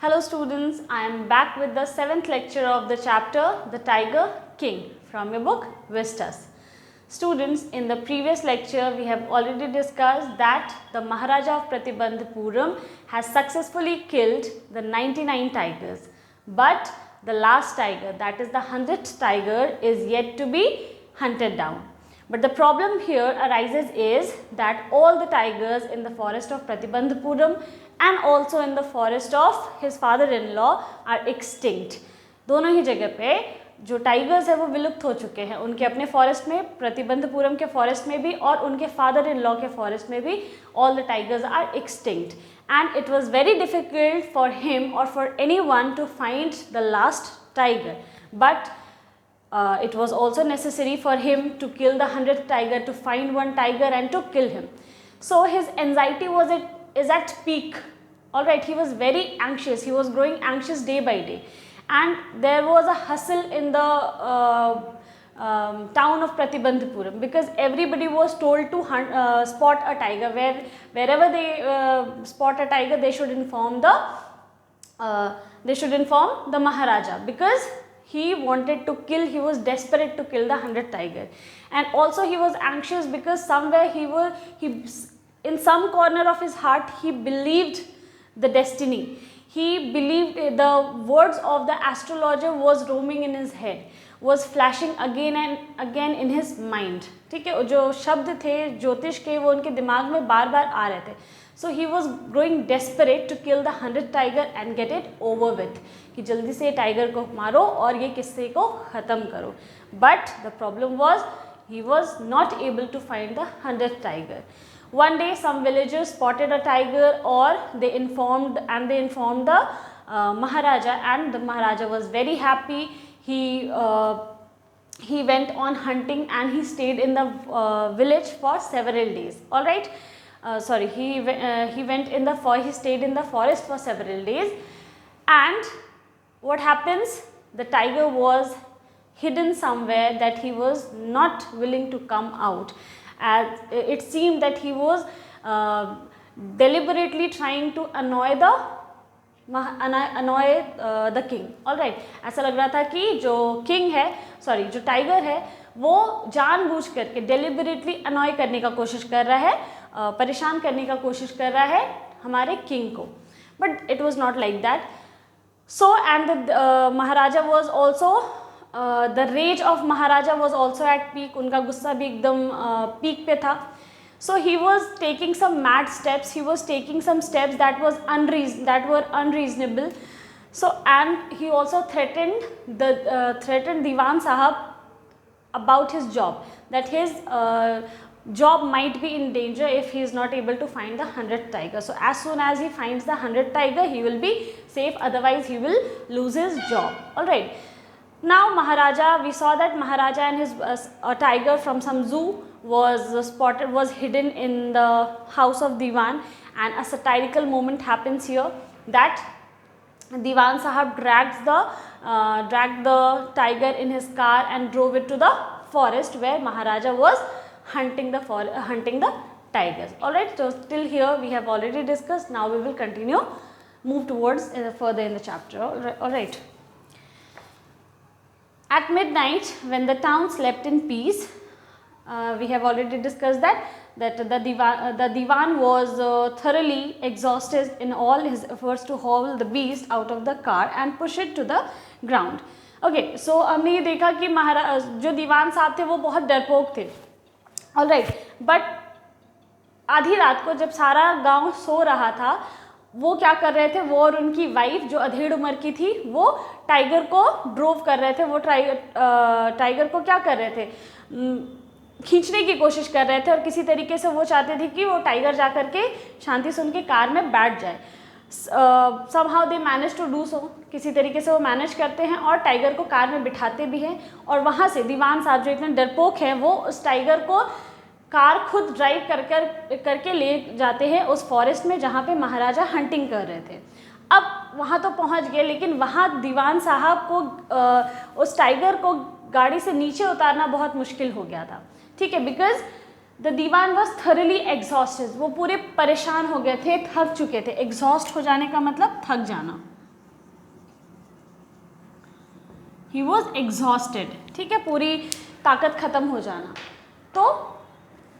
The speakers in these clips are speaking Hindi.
Hello students, I am back with the 7th lecture of the chapter The Tiger King from your book Vistas. Students, in the previous lecture we have already discussed that the Maharaja of Pratibandhapuram has successfully killed the 99 tigers, but the last tiger, that is the 100th tiger, is yet to be hunted down. But the problem here arises is that all the tigers in the forest of Pratibandhapuram and also in the forest of his father-in-law are extinct. दोनों ही जगह पे जो टाइगर्स है वो विलुप्त हो चुके हैं, उनके अपने फॉरेस्ट में, प्रतिबंधपुरम के फॉरेस्ट में भी और उनके फादर इन लॉ के फॉरेस्ट में भी all the tigers are extinct, and it was very difficult for him or for anyone to find the last tiger. But it was also necessary for him to kill the 100th tiger, to find one tiger and to kill him. So his anxiety is at peak. Alright, he was very anxious, he was growing anxious day by day, and there was a hustle in the town of Pratibandhapuram because everybody was told to spot a tiger. Wherever they spot a tiger, they should inform the Maharaja, because he wanted to kill, he was desperate to kill the 100th tiger. And also he was anxious because somewhere in some corner of his heart he believed the destiny. He believed the words of the astrologer was roaming in his head, was flashing again and again in his mind. ठीक है, जो शब्द थे ज्योतिष के वो उनके दिमाग में बार बार आ रहे थे. So he was growing desperate to kill the 100th tiger and get it over with. कि जल्दी से टाइगर को मारो और ये किस्से को ख़त्म करो. But the problem was he was not able to find the 100th tiger. One day some villagers spotted a tiger, or they informed the Maharaja, and the Maharaja was very happy. He went on hunting and he stayed in the village for several days. All right. He stayed in the forest for several days, and what happens? The tiger was hidden somewhere that he was not willing to come out, as it seemed that he was deliberately trying to annoy the king. All right, ऐसा लग रहा था कि जो टाइगर है वो जानबूझ करके deliberately annoy करने का कोशिश कर रहा है, परेशान करने का कोशिश कर रहा है हमारे किंग को. But it was not like that. So, and the Maharaja was also the rage of Maharaja was also at peak. उनका गुस्सा भी एकदम peak पे था. So he was taking some mad steps. He was taking some steps that were unreasonable. So, and he also threatened Diwan Sahab about his job, that his job might be in danger if he is not able to find the 100th tiger. So as soon as he finds the 100th tiger, he will be safe, otherwise he will lose his job. All right. Now Maharaja, we saw that Maharaja and his a tiger from some zoo was hidden in the house of Diwan, and a satirical moment happens here that Diwan Sahab dragged the tiger in his car and drove it to the forest where Maharaja was hunting the tigers. Alright, so till here we have already discussed. Now we will move towards further in the chapter. Alright. At midnight, when the town slept in peace, we have already discussed that the Diwan was thoroughly exhausted in all his efforts to haul the beast out of the car and push it to the ground. Okay, so हमने ये देखा कि जो दीवान साहब थे वो बहुत डरपोक थे. All right, but आधी रात को जब सारा गांव सो रहा था, वो क्या कर रहे थे, वो और उनकी वाइफ जो अधेड़ उम्र की थी, वो टाइगर को ड्रोव कर रहे थे. वो टाइगर को क्या कर रहे थे, खींचने की कोशिश कर रहे थे, और किसी तरीके से वो चाहते थे कि वो टाइगर जा कर के शांति से उनके कार में बैठ जाए. somehow they manage to do so. किसी तरीके से वो मैनेज करते हैं और टाइगर को कार में बिठाते भी हैं, और वहाँ से दीवान साहब जो इतने डरपोक हैं वो उस टाइगर को कार खुद ड्राइव करके ले जाते हैं उस फॉरेस्ट में जहाँ पे महाराजा हंटिंग कर रहे थे. अब वहाँ तो पहुँच गए, लेकिन वहाँ दीवान साहब को उस टाइगर को गाड़ी से नीचे उतारना बहुत मुश्किल हो गया था. ठीक है, because the dewan was thoroughly exhausted. वो पूरे परेशान हो गए थे, थक चुके थे. एग्जॉस्ट हो जाने का मतलब थक जाना. ही वॉज एग्जॉस्टेड, ठीक है, पूरी ताकत खत्म हो जाना। तो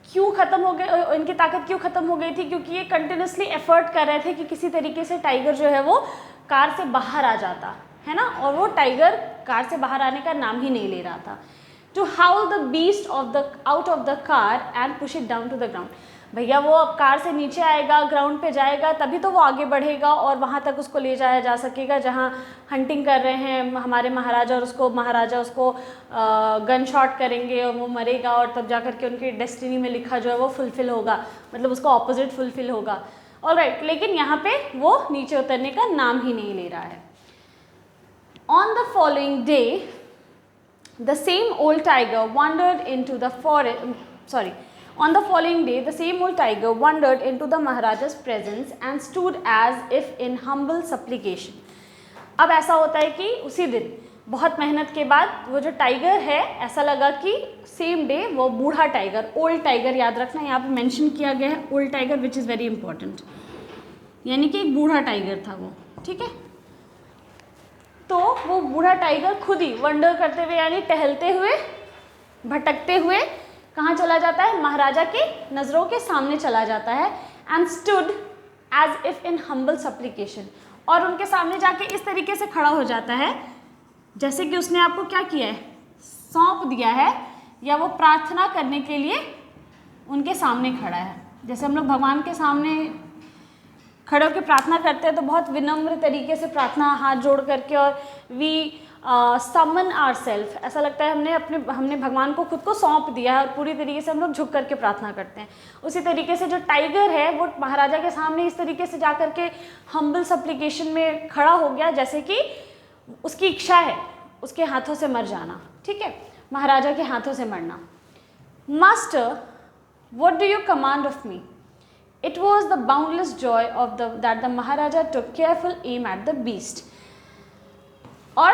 क्यों खत्म हो गए, इनकी ताकत क्यों खत्म हो गई थी? क्योंकि ये कंटिन्यूसली एफर्ट कर रहे थे कि किसी तरीके से टाइगर जो है वो कार से बाहर आ जाता है ना, और वो टाइगर कार से बाहर आने का नाम ही नहीं ले रहा था। To haul the beast out of the car and push it down to the ground. भैया वो अब कार से नीचे आएगा, ग्राउंड पे जाएगा, तभी तो वो आगे बढ़ेगा और वहाँ तक उसको ले जाया जा सकेगा जहाँ हंटिंग कर रहे हैं हमारे महाराजा, और महाराजा उसको गन शॉट करेंगे और वो मरेगा, और तब जा कर के उनकी डेस्टिनी में लिखा जो है वो फुलफिल होगा, मतलब उसका ऑपोजिट फुलफिल होगा। ऑलराइट, लेकिन यहाँ पे वो नीचे उतरने का नाम ही नहीं ले रहा है। On the following day the same old tiger wandered into the forest, on the following day the same old tiger wandered into the Maharaja's presence and stood as if in humble supplication। अब ऐसा होता है कि उसी दिन बहुत मेहनत के बाद वो जो टाइगर है, ऐसा लगा कि सेम डे वो बूढ़ा टाइगर, ओल्ड टाइगर, याद रखना यहाँ पे मेंशन किया गया है old tiger which is very important, यानी कि एक बूढ़ा टाइगर था वो, ठीक है। तो वो बूढ़ा टाइगर खुद ही वंडर करते हुए यानी टहलते हुए, भटकते हुए कहाँ चला जाता है? महाराजा के नज़रों के सामने चला जाता है। And stood as if in humble supplication, और उनके सामने जाके इस तरीके से खड़ा हो जाता है जैसे कि उसने आपको क्या किया है? सौंप दिया है, या वो प्रार्थना करने के लिए उनके सामने खड़ा है। जैसे हम लोग भगवान के सामने खड़े होकर प्रार्थना करते हैं तो बहुत विनम्र तरीके से प्रार्थना, हाथ जोड़ करके, और वी समन आवर सेल्फ, ऐसा लगता है हमने भगवान को खुद को सौंप दिया है और पूरी तरीके से हम लोग झुक करके प्रार्थना करते हैं। उसी तरीके से जो टाइगर है वो महाराजा के सामने इस तरीके से जा करके हम्बल सप्लिकेशन में खड़ा हो गया जैसे कि उसकी इच्छा है उसके हाथों से मर जाना, ठीक है, महाराजा के हाथों से मरना। Master, what do you command of me? It was the boundless joy of that the Maharaja took careful aim at the beast। और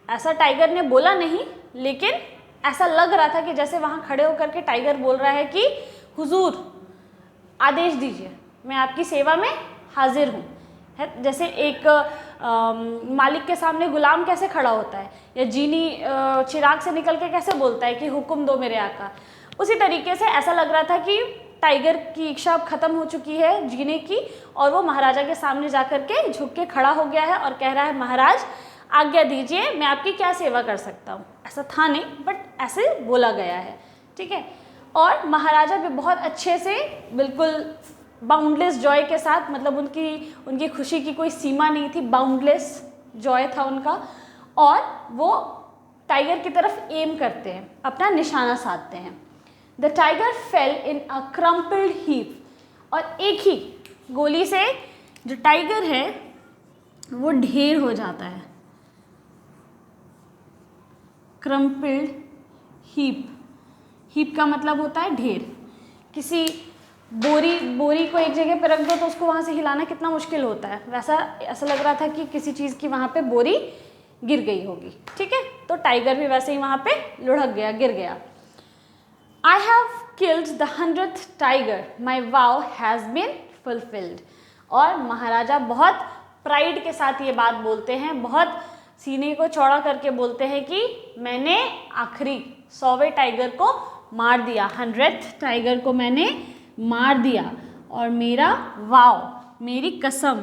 ऐसा टाइगर ने बोला नहीं, लेकिन ऐसा लग रहा था कि जैसे वहाँ खड़े होकर के टाइगर बोल रहा है कि हुजूर आदेश दीजिए, मैं आपकी सेवा में हाजिर हूँ। है जैसे एक मालिक के सामने गुलाम कैसे खड़ा होता है, या जीनी चिराग से निकल के कैसे बोलता है कि हुक्म दो मेरे आका, उसी तरीके से ऐसा लग रहा था कि टाइगर की इच्छा अब खत्म हो चुकी है जीने की, और वो महाराजा के सामने जाकर के झुक के खड़ा हो गया है और कह रहा है महाराज आज्ञा दीजिए, मैं आपकी क्या सेवा कर सकता हूँ। ऐसा था नहीं, बट ऐसे बोला गया है, ठीक है। और महाराजा भी बहुत अच्छे से, बिल्कुल बाउंडलेस जॉय के साथ, मतलब उनकी खुशी की कोई सीमा नहीं थी, बाउंडलेस जॉय था उनका, और वो टाइगर की तरफ एम करते हैं, अपना निशाना साधते हैं। The tiger fail in a crumpled heap, और एक ही गोली से जो टाइगर है वो ढेर हो जाता है। क्रम्पल्ड हीप, हीप का मतलब होता है ढेर। किसी बोरी को एक जगह पर रख दो तो उसको वहाँ से हिलाना कितना मुश्किल होता है, वैसा ऐसा लग रहा था कि किसी चीज़ की वहाँ पे बोरी गिर गई होगी, ठीक है। तो टाइगर भी वैसे ही वहाँ पे लुढ़क गया, गिर गया। I have killed the 100th tiger, my vow has been fulfilled। और महाराजा बहुत प्राइड के साथ ये बात बोलते हैं, बहुत सीने को चौड़ा करके बोलते हैं कि मैंने आखिरी 100वें टाइगर को मार दिया, 100th टाइगर को मैंने मार दिया, और मेरा वाव, मेरी कसम,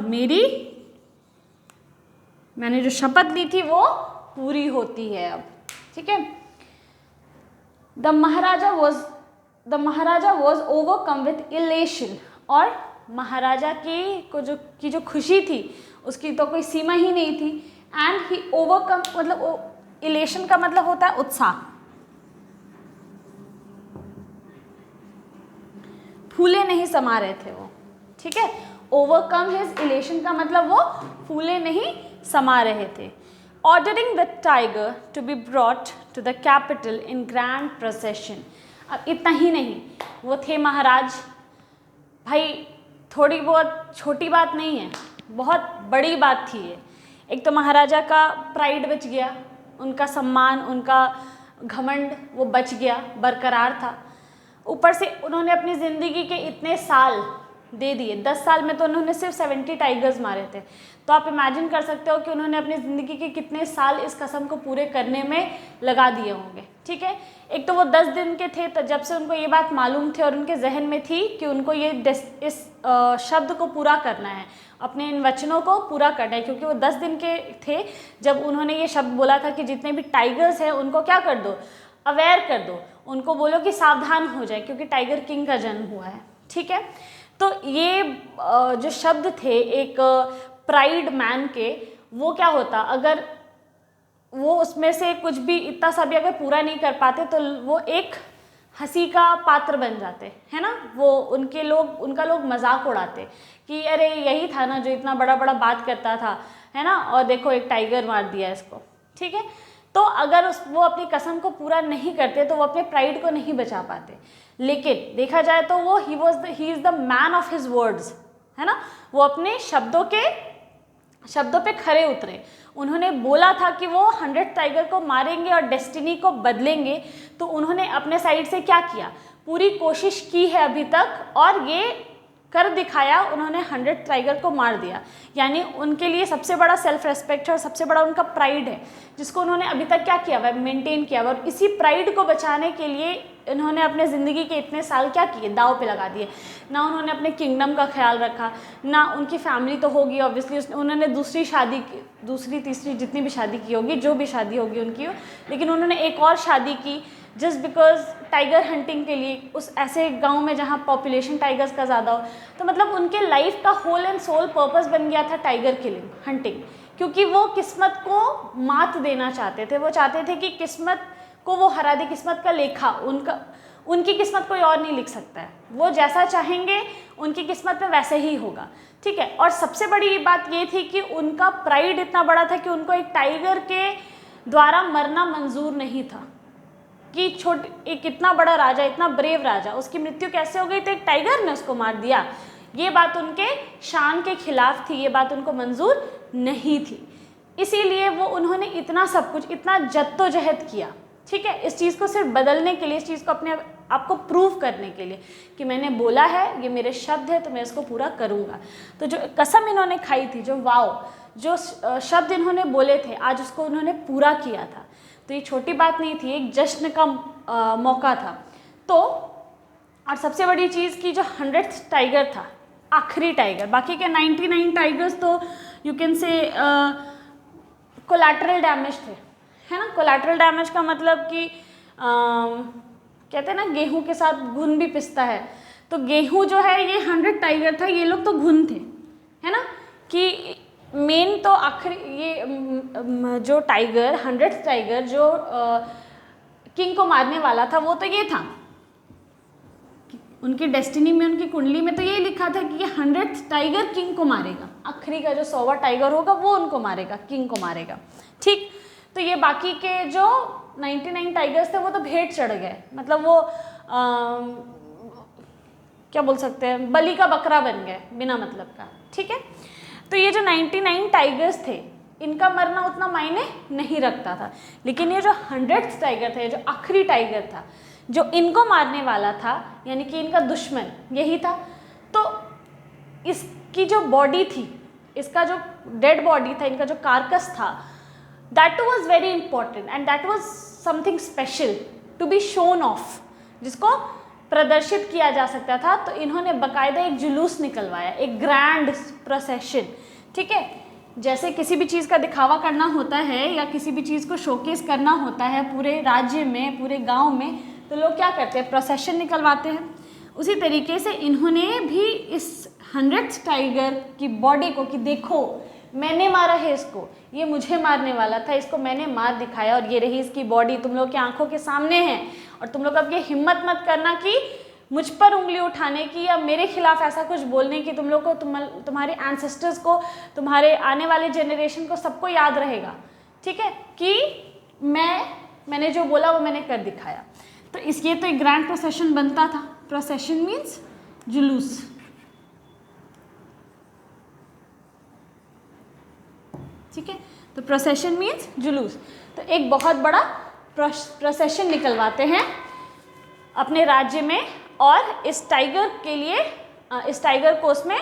मैंने जो शपथ ली थी वो पूरी होती है अब, ठीक है। The Maharaja was overcome with elation, और महाराजा की जो खुशी थी उसकी तो कोई सीमा ही नहीं थी। एंड ही ओवरकम, मतलब इलेशन का मतलब होता है उत्साह, फूले नहीं समा रहे थे वो, ठीक है। ओवरकम हिज इलेशन का मतलब वो फूले नहीं समा रहे थे। Ordering the tiger to be brought to the capital in grand procession। अब इतना ही नहीं, वो थे महाराज, भाई थोड़ी बहुत छोटी बात नहीं है, बहुत बड़ी बात थी ये। एक तो महाराजा का प्राइड बच गया, उनका सम्मान, उनका घमंड वो बच गया, बरकरार था। ऊपर से उन्होंने अपनी ज़िंदगी के इतने साल दे दिए। 10 साल में तो उन्होंने सिर्फ 70 टाइगर्स मारे थे। तो आप इमेजिन कर सकते हो कि उन्होंने अपनी ज़िंदगी के कितने साल इस कसम को पूरे करने में लगा दिए होंगे। ठीक है, एक तो वो 10 दिन के थे तो जब से उनको ये बात मालूम थी और उनके जहन में थी कि उनको ये इस शब्द को पूरा करना है, अपने इन वचनों को पूरा करना है, क्योंकि वो 10 दिन के थे जब उन्होंने ये शब्द बोला था कि जितने भी टाइगर्स हैं उनको क्या कर दो, अवेयर कर दो, उनको बोलो कि सावधान हो जाए क्योंकि टाइगर किंग का जन्म हुआ है। ठीक है, तो ये जो शब्द थे एक प्राइड मैन के, वो क्या होता अगर वो उसमें से कुछ भी इतना सा भी अगर पूरा नहीं कर पाते तो वो एक हंसी का पात्र बन जाते, है ना। वो उनका लोग मजाक उड़ाते कि अरे यही था ना जो इतना बड़ा बड़ा बात करता था, है ना, और देखो एक टाइगर मार दिया इसको। ठीक है, तो अगर वो अपनी कसम को पूरा नहीं करते तो वो अपने प्राइड को नहीं बचा पाते। लेकिन देखा जाए तो वो he is the man of his words, है ना। वो अपने शब्दों पे खरे उतरे। उन्होंने बोला था कि वो 100 टाइगर को मारेंगे और डेस्टिनी को बदलेंगे, तो उन्होंने अपने साइड से क्या किया, पूरी कोशिश की है अभी तक और ये कर दिखाया। उन्होंने 100 टाइगर को मार दिया, यानी उनके लिए सबसे बड़ा सेल्फ रेस्पेक्ट है और सबसे बड़ा उनका प्राइड है जिसको उन्होंने अभी तक क्या किया हुआ है, मेंटेन किया हुआ। और इसी प्राइड को बचाने के लिए इन्होंने अपने ज़िंदगी के इतने साल क्या किए, दाव पे लगा दिए। ना उन्होंने अपने किंगडम का ख्याल रखा, ना उनकी फैमिली तो होगी ऑब्वियसली, उन्होंने दूसरी तीसरी जितनी भी शादी की होगी, जो भी शादी होगी उनकी, लेकिन उन्होंने एक और शादी की जस्ट बिकॉज टाइगर हंटिंग के लिए, उस ऐसे गांव में जहां पॉपुलेशन टाइगर्स का ज़्यादा हो। तो मतलब उनके लाइफ का होल एंड सोल पर्पस बन गया था टाइगर किलिंग, हंटिंग, क्योंकि वो किस्मत को मात देना चाहते थे। वो चाहते थे कि किस्मत को वो हरा दे, किस्मत का लेखा उनकी किस्मत कोई और नहीं लिख सकता है। वो जैसा चाहेंगे उनकी किस्मत में वैसे ही होगा। ठीक है, और सबसे बड़ी बात ये थी कि उनका प्राइड इतना बड़ा था कि उनको एक टाइगर के द्वारा मरना मंजूर नहीं था। कि एक इतना बड़ा राजा, इतना ब्रेव राजा, उसकी मृत्यु कैसे हो गई, तो एक टाइगर ने उसको मार दिया। ये बात उनके शान के खिलाफ थी, ये बात उनको मंजूर नहीं थी। इसीलिए वो उन्होंने इतना सब कुछ, इतना जद्दोजहद किया। ठीक है, इस चीज़ को सिर्फ बदलने के लिए, इस चीज़ को अपने आपको प्रूव करने के लिए कि मैंने बोला है, ये मेरे शब्द है तो मैं इसको पूरा करूँगा। तो जो कसम इन्होंने खाई थी, जो वाव, जो शब्द इन्होंने बोले थे, आज उसको उन्होंने पूरा किया था। तो ये छोटी बात नहीं थी, एक जश्न का मौका था। तो और सबसे बड़ी चीज़ कि जो 100th टाइगर था, आखिरी टाइगर, बाकी के 99 टाइगर्स तो you can say collateral damage थे, है ना। कोलैटरल डैमेज का मतलब कि कहते हैं ना गेहूं के साथ घुन भी पिसता है, तो गेहूं जो है ये 100 टाइगर था, ये लोग तो घुन थे, है ना। कि मेन तो आखिरी ये जो टाइगर 100th टाइगर जो किंग को मारने वाला था, वो तो ये था, उनकी डेस्टिनी में, उनकी कुंडली में तो ये लिखा था कि ये 100th टाइगर किंग को मारेगा। आखिरी का जो 100वां टाइगर होगा वो उनको मारेगा, किंग को मारेगा। ठीक, तो ये बाकी के जो 99 टाइगर्स थे वो तो भेंट चढ़ गए, मतलब वो क्या बोल सकते हैं, बलि का बकरा बन गए बिना मतलब का। ठीक है, तो ये जो 99 टाइगर्स थे इनका मरना उतना मायने नहीं रखता था, लेकिन ये जो 100th टाइगर थे, जो आखिरी टाइगर था, जो इनको मारने वाला था, यानी कि इनका दुश्मन यही था, तो इसकी जो बॉडी थी, इसका जो डेड बॉडी था, इनका जो कार्कस था, that was very important and that was something special to be shown off, जिसको प्रदर्शित किया जा सकता था। तो इन्होंने बाकायदा एक जुलूस निकलवाया, एक ग्रैंड प्रोसेशन। ठीक है, जैसे किसी भी चीज़ का दिखावा करना होता है या किसी भी चीज़ को शोकेस करना होता है पूरे राज्य में, पूरे गांव में, तो लोग क्या करते हैं, प्रोसेशन निकलवाते हैं। उसी तरीके से इन्होंने भी इस 100th टाइगर की बॉडी को, कि देखो मैंने मारा है इसको, ये मुझे मारने वाला था, इसको मैंने मार दिखाया और ये रही इसकी बॉडी, तुम लोग की आंखों के सामने है। और तुम लोग अब ये हिम्मत मत करना कि मुझ पर उंगली उठाने की या मेरे खिलाफ ऐसा कुछ बोलने की। तुम लोग को, तुम्हारे एंसेस्टर्स को, तुम्हारे आने वाले जनरेशन को, सबको याद रहेगा, ठीक है, कि मैंने जो बोला वो मैंने कर दिखाया। तो इसलिए तो एक ग्रैंड प्रोसेशन बनता था। प्रोसेशन मीन्स जुलूस। ठीक है, तो प्रोसेशन मीन्स जुलूस। तो एक बहुत बड़ा प्रोसेशन निकलवाते हैं अपने राज्य में और इस टाइगर के लिए इस टाइगर को उसमें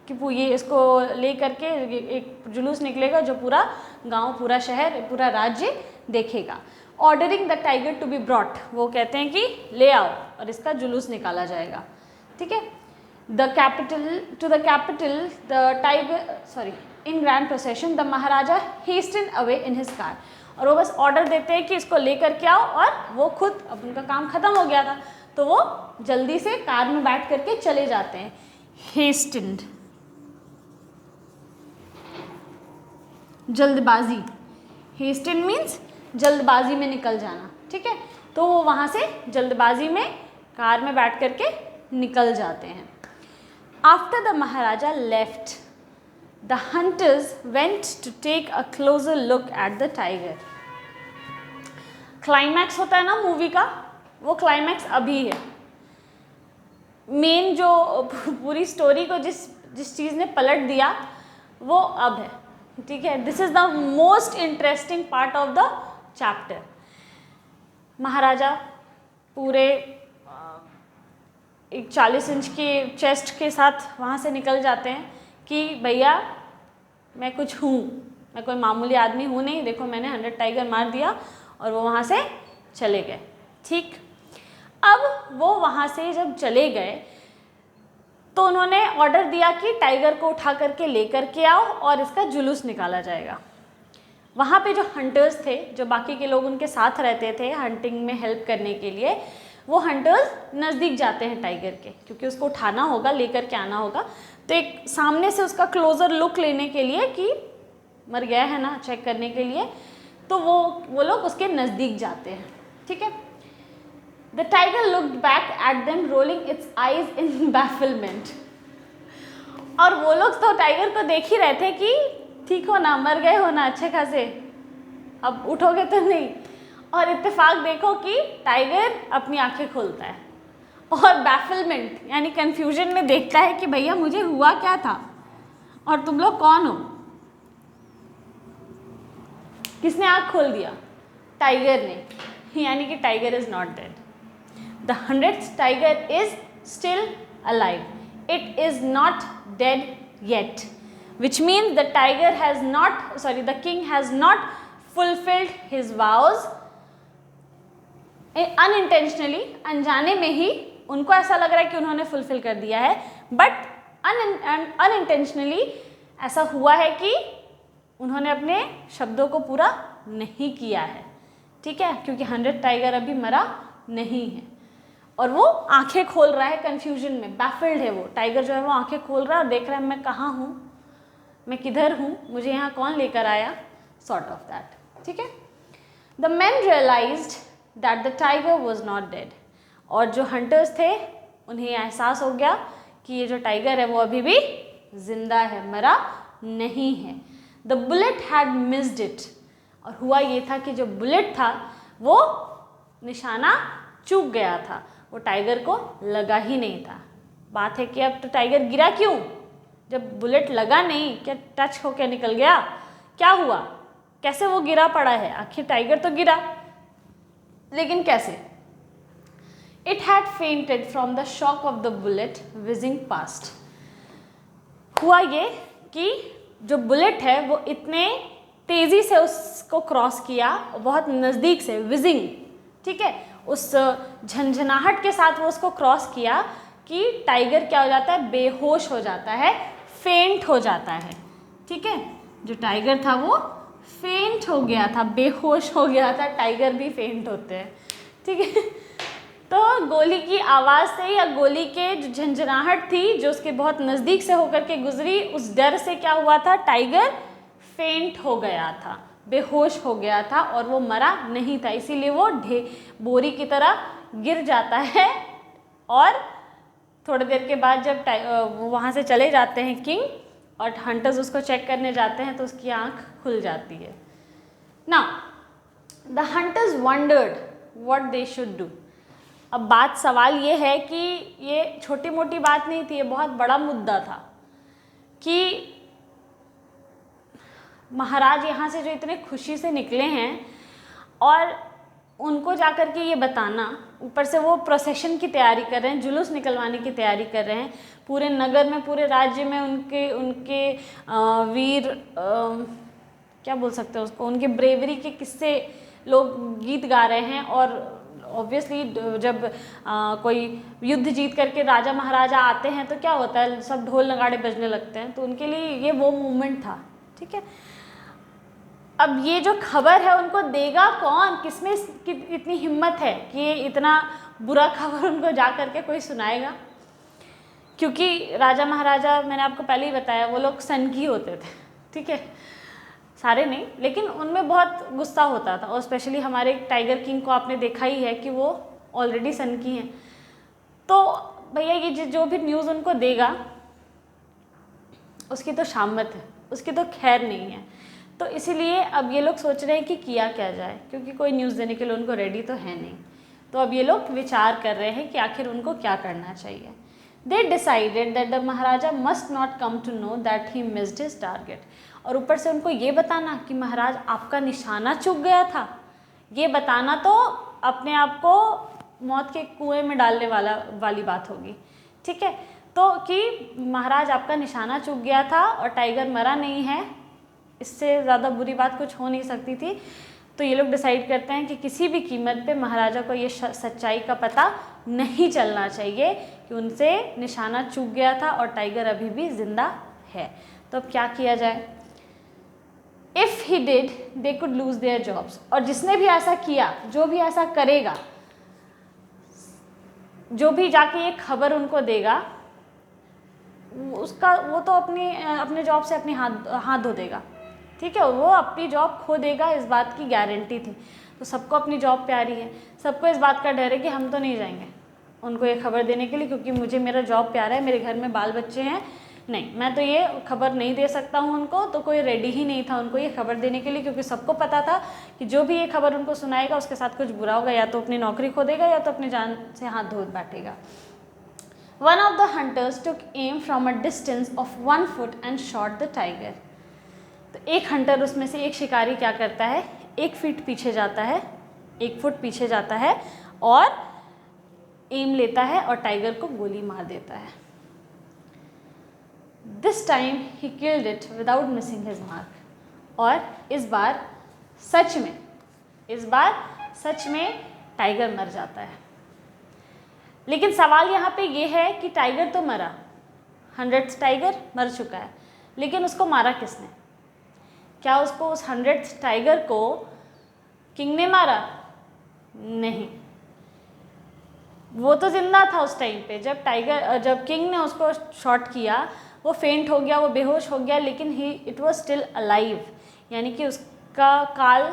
कि ये इसको ले करके एक जुलूस निकलेगा जो पूरा गांव, पूरा शहर, पूरा राज्य देखेगा। Ordering the tiger to be brought, वो कहते हैं कि ले आओ और इसका जुलूस निकाला जाएगा। ठीक है। The capital the tiger in grand procession the Maharaja hastened away in his car, और वो बस ऑर्डर देते हैं कि इसको लेकर के आओ, और वो खुद, अब उनका काम खत्म हो गया था तो वो जल्दी से कार में बैठ करके चले जाते हैं। हेस्टेंड, जल्दबाजी, हेस्टेंड मीन्स जल्दबाजी में निकल जाना। ठीक है, तो वो वहाँ से जल्दबाजी में कार में बैठ करके निकल जाते हैं। After the Maharaja left the hunters went to take a closer look at the tiger. Climax होता है ना मूवी का, वो क्लाइमैक्स अभी है। मेन जो पूरी स्टोरी को जिस चीज़ ने पलट दिया वो अब है। ठीक है, this is the most interesting part of the chapter. Maharaja पूरे एक 40 इंच की चेस्ट के साथ वहाँ से निकल जाते हैं कि भैया मैं कुछ हूँ, मैं कोई मामूली आदमी हूँ नहीं, देखो मैंने 100 टाइगर मार दिया, और वो वहाँ से चले गए। ठीक, अब वो वहाँ से जब चले गए तो उन्होंने ऑर्डर दिया कि टाइगर को उठा करके लेकर के आओ और इसका जुलूस निकाला जाएगा। वहाँ पे जो हंटर्स थे, जो बाकी के लोग उनके साथ रहते थे हंटिंग में हेल्प करने के लिए, वो हंटर्स नज़दीक जाते हैं टाइगर के, क्योंकि उसको उठाना होगा, लेकर के आना होगा, तो एक सामने से उसका क्लोज़र लुक लेने के लिए कि मर गया है ना, चेक करने के लिए, तो वो लोग उसके नज़दीक जाते हैं। ठीक है। The tiger looked back at them rolling its eyes in bafflement, और वो लोग तो टाइगर को देख ही रहे थे कि ठीक हो ना, मर गए हो ना अच्छे खासे, अब उठोगे तो नहीं। और इत्तेफाक देखो कि टाइगर अपनी आंखें खोलता है और बैफलमेंट यानी कंफ्यूजन में देखता है कि भैया मुझे हुआ क्या था और तुम लोग कौन हो। किसने आंख खोल दिया? टाइगर ने, यानी कि tiger is not dead. The 100th tiger is still alive, it is not dead yet, which means the tiger has not, the king has not fulfilled his vows unintentionally, अनजाने में ही उनको ऐसा लग रहा है कि उन्होंने फुलफिल कर दिया है, बट अनइंटेंशनली ऐसा हुआ है कि उन्होंने अपने शब्दों को पूरा नहीं किया है। ठीक है, क्योंकि 100 टाइगर अभी मरा नहीं है और वो आंखें खोल रहा है कंफ्यूजन में, बैफिल्ड है वो टाइगर जो है, वो आंखें खोल रहा है और देख रहा है मैं कहाँ हूँ, मैं किधर हूँ, मुझे यहाँ कौन लेकर आया, सॉर्ट ऑफ दैट। ठीक है। The man realized that the tiger was not dead, और जो हंटर्स थे उन्हें एहसास हो गया कि ये जो टाइगर है वो अभी भी जिंदा है, मरा नहीं है। The bullet had missed it, और हुआ ये था कि जो बुलेट था वो निशाना चूक गया था, वो टाइगर को लगा ही नहीं था। बात है कि अब तो टाइगर गिरा क्यों, जब बुलेट लगा नहीं, क्या टच होकर निकल गया, क्या हुआ, कैसे वो गिरा पड़ा है? आखिर टाइगर तो गिरा, लेकिन कैसे? It had fainted from the shock of the bullet wheezing past. हुआ ये कि जो बुलेट है वो इतने तेजी से उसको क्रॉस किया, बहुत नज़दीक से, विजिंग, ठीक है, उस झंझनाहट के साथ वो उसको क्रॉस किया कि टाइगर क्या हो जाता है, बेहोश हो जाता है, फेंट हो जाता है। ठीक है, जो टाइगर था वो फेंट हो गया था, बेहोश हो गया था, टाइगर भी फेंट होते हैं। ठीक है, तो गोली की आवाज़ से या गोली के जो झंझनाहट थी जो उसके बहुत नज़दीक से होकर के गुजरी, उस डर से क्या हुआ था, टाइगर फेंट हो गया था, बेहोश हो गया था और वो मरा नहीं था, इसीलिए वो बोरी की तरह गिर जाता है। और थोड़ी देर के बाद जब वो वहाँ से चले जाते हैं किंग और हंटर्स उसको चेक करने जाते हैं तो उसकी आँख खुल जाती है। Now the hunters wondered what they should do. अब बात सवाल ये है कि ये छोटी मोटी बात नहीं थी, ये बहुत बड़ा मुद्दा था कि महाराज यहाँ से जो इतने खुशी से निकले हैं और उनको जा कर के ये बताना, ऊपर से वो प्रोसेशन की तैयारी कर रहे हैं, जुलूस निकलवाने की तैयारी कर रहे हैं, पूरे नगर में, पूरे राज्य में उनके उनके वीर क्या बोल सकते हैं उसको, उनके ब्रेवरी के किस्से लोग गीत गा रहे हैं। और ऑब्वियसली जब कोई युद्ध जीत करके राजा महाराजा आते हैं तो क्या होता है, सब ढोल नगाड़े बजने लगते हैं, तो उनके लिए ये वो मूवमेंट था। ठीक है, अब ये जो खबर है उनको देगा कौन, किसमें इतनी हिम्मत है कि ये इतना बुरा खबर उनको जा करके कोई सुनाएगा? क्योंकि राजा महाराजा, मैंने आपको पहले ही बताया, वो लोग सनकी होते थे। ठीक है, सारे नहीं, लेकिन उनमें बहुत गुस्सा होता था। और स्पेशली हमारे टाइगर किंग को आपने देखा ही है कि वो ऑलरेडी सनकी हैं। तो भैया ये जो भी न्यूज़ उनको देगा उसकी तो शामत है, उसकी तो खैर नहीं है। तो इसीलिए अब ये लोग सोच रहे हैं कि किया क्या जाए, क्योंकि कोई न्यूज़ देने के लिए उनको रेडी तो है नहीं। तो अब ये लोग विचार कर रहे हैं कि आखिर उनको क्या करना चाहिए। They decided that the Maharaja must not come to know that he missed his target। और ऊपर से उनको ये बताना कि महाराज आपका निशाना चूक गया था, ये बताना तो अपने आप को मौत के कुएं में डालने वाली बात होगी। ठीक है, तो कि महाराज आपका निशाना चूक गया था और टाइगर मरा नहीं है, इससे ज़्यादा बुरी बात कुछ हो नहीं सकती थी। तो ये लोग डिसाइड करते हैं कि किसी भी कीमत पे महाराजा को ये सच्चाई का पता नहीं चलना चाहिए कि उनसे निशाना चूक गया था और टाइगर अभी भी जिंदा है। तो अब क्या किया जाए? If he did they could lose their jobs. और जिसने भी ऐसा किया, जो भी ऐसा करेगा, जो भी जाके ये खबर उनको देगा, उसका वो तो अपने जॉब से अपनी हाथ धो देगा। ठीक है, वो अपनी जॉब खो देगा, इस बात की गारंटी थी। तो सबको अपनी जॉब प्यारी है, सबको इस बात का डर है कि हम तो नहीं जाएंगे उनको ये खबर देने के लिए, क्योंकि मुझे मेरा जॉब प्यारा है, मेरे घर में बाल बच्चे हैं, नहीं मैं तो ये खबर नहीं दे सकता हूँ उनको। तो कोई रेडी ही नहीं था उनको ये खबर देने के लिए, क्योंकि सबको पता था कि जो भी ये खबर उनको सुनाएगा उसके साथ कुछ बुरा होगा, या तो अपनी नौकरी खो देगा या तो अपनी जान से हाथ धो बैठेगा। One of the hunters took aim from a distance of 1 foot and shot the tiger। तो एक हंटर, उसमें से एक शिकारी क्या करता है, 1 फीट पीछे जाता है, 1 फुट पीछे जाता है और एम लेता है और टाइगर को गोली मार देता है। This time he killed it without missing his mark. और इस बार सच में टाइगर मर जाता है। लेकिन सवाल यहाँ पे ये है कि टाइगर तो मरा, 100th टाइगर मर चुका है, लेकिन उसको मारा किसने? क्या उसको उस 100th टाइगर को किंग ने मारा? नहीं, वो तो जिंदा था उस टाइम पे। जब किंग ने उसको शॉट किया, वो फेंट हो गया, वो बेहोश हो गया, लेकिन इट वाज स्टिल अलाइव। यानी कि उसका काल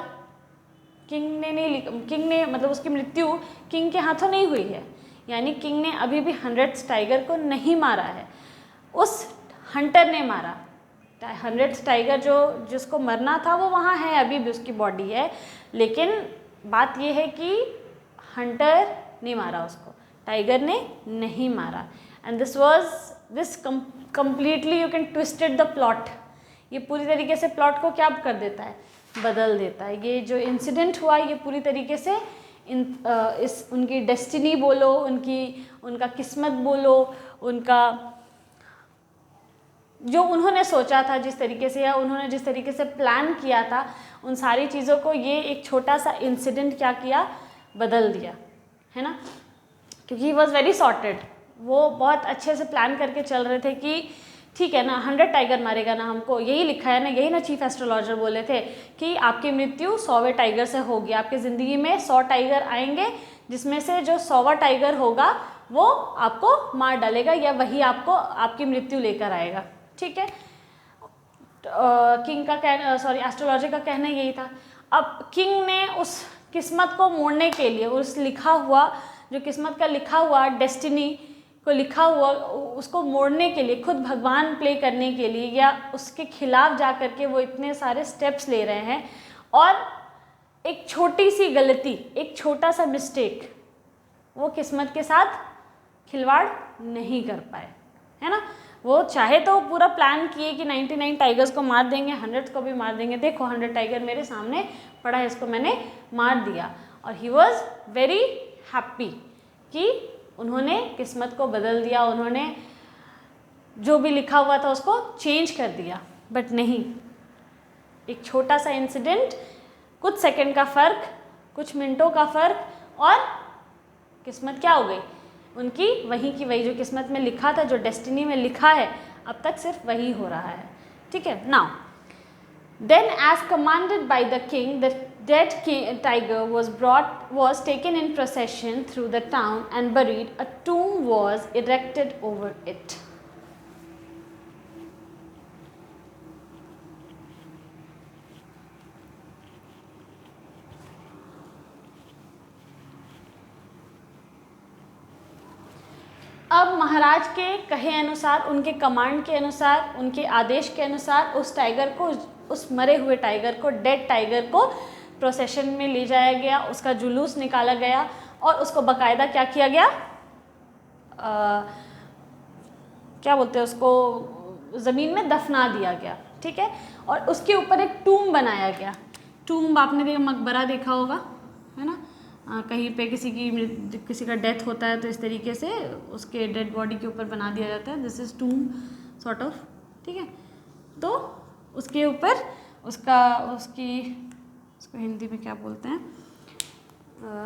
किंग ने मतलब उसकी मृत्यु किंग के हाथों नहीं हुई है। यानी किंग ने अभी भी 100th टाइगर को नहीं मारा है, उस हंटर ने मारा। 100th टाइगर जिसको मरना था वो वहाँ है, अभी भी उसकी बॉडी है, लेकिन बात ये है कि हंटर ने मारा उसको, टाइगर ने नहीं मारा। And this completely you can twisted the plot. ये पूरी तरीके से प्लॉट को क्या कर देता है, बदल देता है। ये जो इंसिडेंट हुआ ये पूरी तरीके से उनकी डेस्टिनी बोलो, उनका किस्मत बोलो, उनका जो उन्होंने सोचा था जिस तरीके से, या उन्होंने जिस तरीके से प्लान किया था, उन सारी चीज़ों को ये एक छोटा सा इंसिडेंट क्या किया, बदल दिया, है ना। क्योंकि ही वॉज वेरी सॉर्टेड, वो बहुत अच्छे से प्लान करके चल रहे थे कि ठीक है ना, 100 टाइगर मारेगा ना हमको, यही लिखा है ना, यही ना चीफ एस्ट्रोलॉजर बोले थे कि आपकी मृत्यु 100वें टाइगर से होगी, आपकी ज़िंदगी में 100 टाइगर आएंगे, जिसमें से जो 100वां टाइगर होगा वो आपको मार डालेगा, या वही आपकी मृत्यु लेकर आएगा। ठीक है, किंग का कहना, एस्ट्रोलॉजर का कहना यही था। अब किंग ने उस किस्मत को मोड़ने के लिए, उस लिखा हुआ जो किस्मत का लिखा हुआ डेस्टिनी को लिखा हुआ उसको मोड़ने के लिए, खुद भगवान प्ले करने के लिए, या उसके खिलाफ जा कर के वो इतने सारे स्टेप्स ले रहे हैं, और एक छोटी सी गलती, एक छोटा सा मिस्टेक, वो किस्मत के साथ खिलवाड़ नहीं कर पाए, है ना। वो चाहे तो पूरा प्लान किए कि 99 टाइगर्स को मार देंगे, 100th को भी मार देंगे, देखो 100 टाइगर मेरे सामने पड़ा है, इसको मैंने मार दिया, और ही वॉज वेरी हैप्पी कि उन्होंने किस्मत को बदल दिया, उन्होंने जो भी लिखा हुआ था उसको चेंज कर दिया। बट नहीं, एक छोटा सा इंसिडेंट, कुछ सेकंड का फ़र्क, कुछ मिनटों का फ़र्क और किस्मत क्या हो गई उनकी, वही की वही, जो किस्मत में लिखा था, जो डेस्टिनी में लिखा है, अब तक सिर्फ वही हो रहा है। ठीक है। Now then as commanded by the king द dead tiger was taken in procession through the town and buried. A tomb was erected over it. अब महाराज के कहे अनुसार, उनके कमांड के अनुसार, उनके आदेश के अनुसार उस टाइगर को, उस मरे हुए टाइगर को, डेड टाइगर को प्रोसेशन में ले जाया गया, उसका जुलूस निकाला गया और उसको बाकायदा क्या किया गया, क्या बोलते हैं उसको, ज़मीन में दफना दिया गया। ठीक है। और उसके ऊपर एक टूम बनाया गया। टूम आपने देखा, मकबरा देखा होगा, है ना, कहीं पे किसी का डेथ होता है तो इस तरीके से उसके डेड बॉडी के ऊपर बना दिया जाता है, दिस इज़ टूम सॉर्ट ऑफ। ठीक है। तो उसके ऊपर उसको हिंदी में क्या बोलते हैं,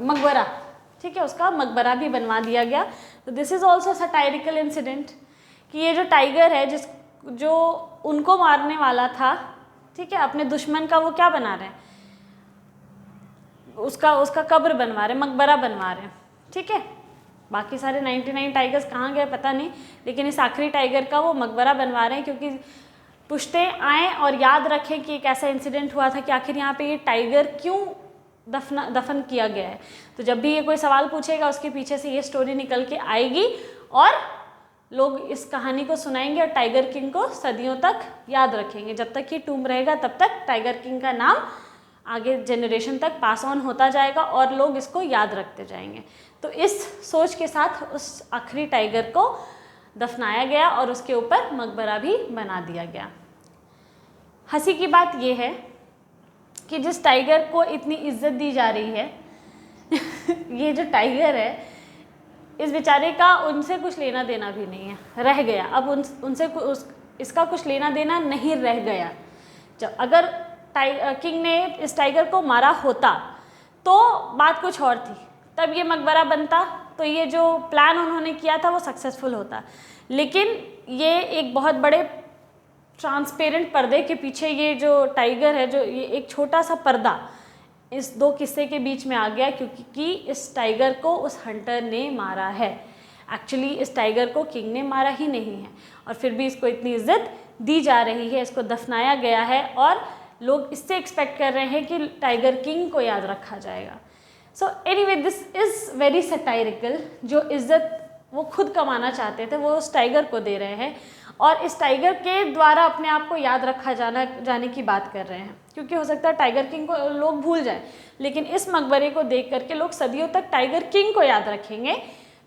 मकबरा। ठीक है, उसका मकबरा भी बनवा दिया गया। तो this is also satirical incident कि ये जो टाइगर है, जो उनको मारने वाला था, ठीक है, अपने दुश्मन का वो क्या बना रहे हैं, उसका कब्र बनवा रहे, मकबरा बनवा रहे हैं। ठीक है। बाकी सारे 99 टाइगर्स कहाँ गए पता नहीं, लेकिन इस आखिरी टाइगर का वो मकबरा बनवा रहे हैं, क्योंकि पुश्तें आएँ और याद रखें कि एक ऐसा इंसिडेंट हुआ था कि आखिर यहाँ पे ये टाइगर क्यों दफन किया गया है। तो जब भी ये कोई सवाल पूछेगा, उसके पीछे से ये स्टोरी निकल के आएगी और लोग इस कहानी को सुनाएंगे और टाइगर किंग को सदियों तक याद रखेंगे। जब तक ये टूम रहेगा तब तक टाइगर किंग का नाम आगे जनरेशन तक पास ऑन होता जाएगा और लोग इसको याद रखते जाएंगे। तो इस सोच के साथ उस आखिरी टाइगर को दफनाया गया और उसके ऊपर मकबरा भी बना दिया गया। हंसी की बात यह है कि जिस टाइगर को इतनी इज्जत दी जा रही है ये जो टाइगर है, इस बेचारे का उनसे कुछ लेना देना भी नहीं है, रह गया। अब उनसे इसका कुछ लेना देना नहीं रह गया। जब अगर किंग ने इस टाइगर को मारा होता तो बात कुछ और थी, तब ये मकबरा बनता, तो ये जो प्लान उन्होंने किया था वो सक्सेसफुल होता। लेकिन ये एक बहुत बड़े ट्रांसपेरेंट पर्दे के पीछे ये जो टाइगर है, जो ये एक छोटा सा पर्दा इस दो किस्से के बीच में आ गया, क्योंकि इस टाइगर को उस हंटर ने मारा है। एक्चुअली इस टाइगर को किंग ने मारा ही नहीं है और फिर भी इसको इतनी इज्जत दी जा रही है, इसको दफनाया गया है और लोग इससे एक्सपेक्ट कर रहे हैं कि टाइगर किंग को याद रखा जाएगा। So anyway, this is very satirical. जो इज्जत वो खुद कमाना चाहते थे वो उस टाइगर को दे रहे हैं और इस टाइगर के द्वारा अपने आप को याद रखा जाने की बात कर रहे हैं, क्योंकि हो सकता है टाइगर किंग को लोग भूल जाएं, लेकिन इस मकबरे को देख करके लोग सदियों तक टाइगर किंग को याद रखेंगे।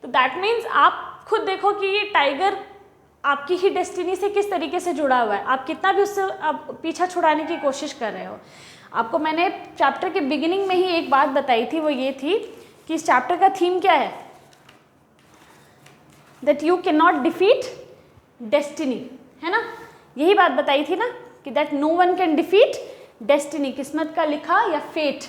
तो दैट मीन्स आप खुद देखो कि ये टाइगर आपकी ही डेस्टिनी से किस तरीके से जुड़ा हुआ है। आप कितना भी उससे आप पीछा छुड़ाने की कोशिश कर रहे हो। आपको मैंने चैप्टर के बिगिनिंग में ही एक बात बताई थी, वो ये थी कि इस चैप्टर का थीम क्या है, that you can not defeat destiny, है ना। यही बात बताई थी ना कि that no one can defeat destiny, किस्मत का लिखा या fate.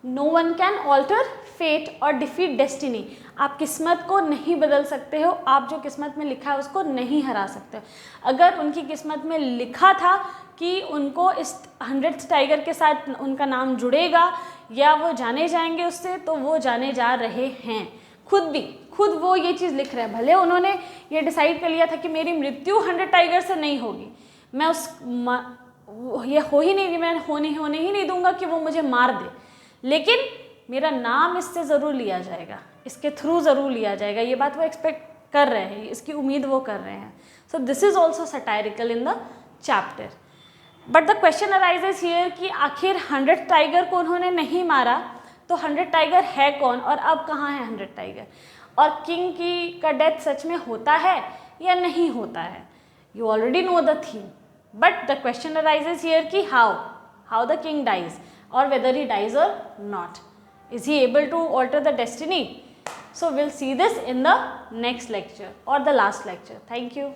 No one can alter fate और डिफीट डेस्टिनी। आप किस्मत को नहीं बदल सकते हो, आप जो किस्मत में लिखा है उसको नहीं हरा सकते हो। अगर उनकी किस्मत में लिखा था कि उनको इस 100th टाइगर के साथ उनका नाम जुड़ेगा या वो जाने जाएंगे उससे, तो वो जाने जा रहे हैं। खुद वो ये चीज़ लिख रहे हैं। भले उन्होंने ये डिसाइड कर लिया था कि मेरी मृत्यु 100 टाइगर से नहीं होगी, मैं ये हो ही नहीं, मैं होने ही नहीं दूंगा कि वो मुझे मार दे, लेकिन मेरा नाम इससे ज़रूर लिया जाएगा, इसके थ्रू ज़रूर लिया जाएगा। ये बात वो एक्सपेक्ट कर रहे हैं, इसकी उम्मीद वो कर रहे हैं। So this is also satirical in the chapter. But the question arises here कि आखिर 100 टाइगर को उन्होंने नहीं मारा, तो 100 टाइगर है कौन और अब कहाँ है 100 टाइगर, और किंग का डेथ सच में होता है या नहीं होता है। You already know the theme, but the question arises here कि हाउ द किंग डाइज और वेदर ही डाइज और not. Is he able to alter the destiny? So we'll see this in the next lecture or the last lecture. Thank you.